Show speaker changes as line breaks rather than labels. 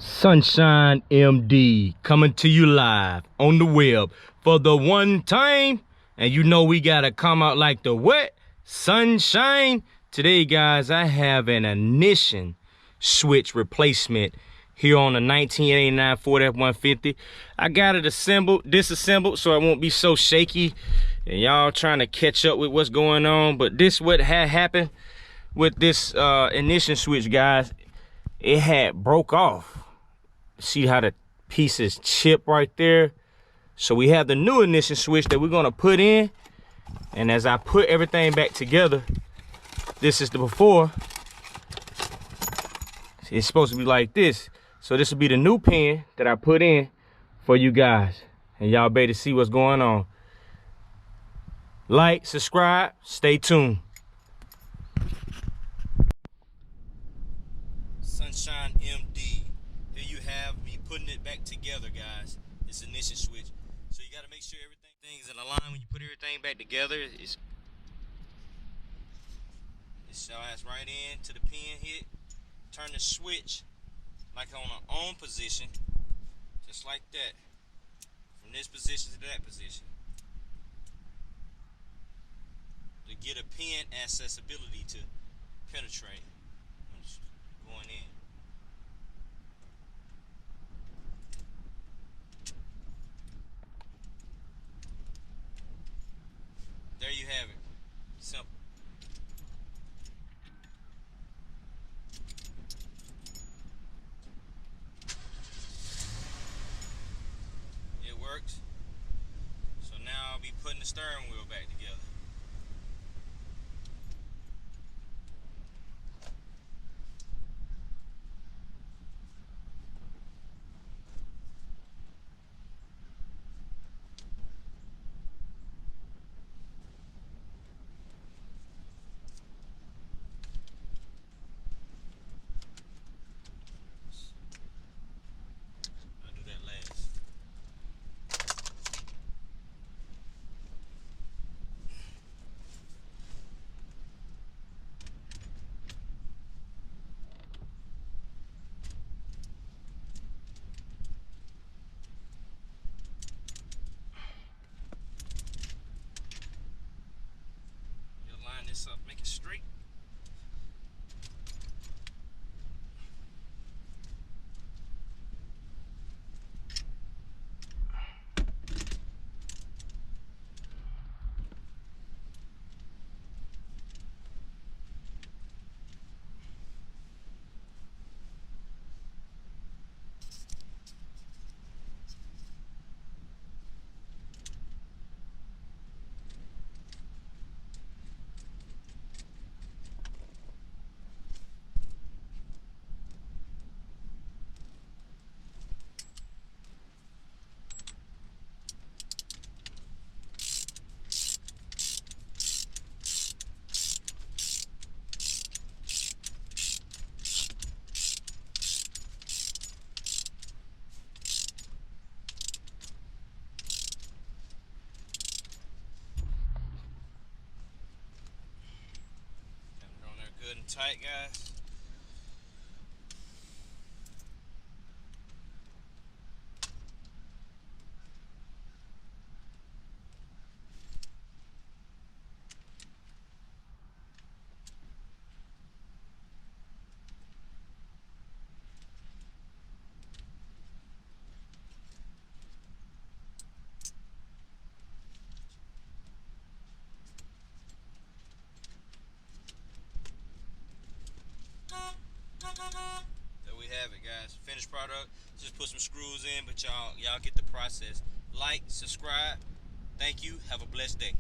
Sunshine MD coming to you live on the web for the one time. And you know we gotta come out like the wet sunshine. Today, guys, I have an ignition switch replacement here on the 1989 Ford F-150. I got it disassembled so it won't be so shaky and y'all trying to catch up with what's going on. But this what had happened with this ignition switch, guys. It had broke off. See how the pieces chip right there? So we have the new ignition switch that we're gonna put in, and as I put everything back together, this is the before. It's supposed to be like this. So this will be the new pin that I put in for you guys, and y'all better see what's going on. Like, subscribe, stay tuned. Sunshine MD. Here you have me putting it back together, guys. This ignition switch. So you got to make sure everything's in line when you put everything back together. It slides right in to the pin hit. Turn the switch like on an on position, just like that. From this position to that position. To get a pin accessibility to penetrate. Going in. There you have it. Simple. It works. So now I'll be putting the steering wheel back together. This up, make it straight. Good and tight, guys. There we have it, guys. Finished product. Just put some screws in, but y'all get the process. Like, subscribe. Thank you. Have a blessed day.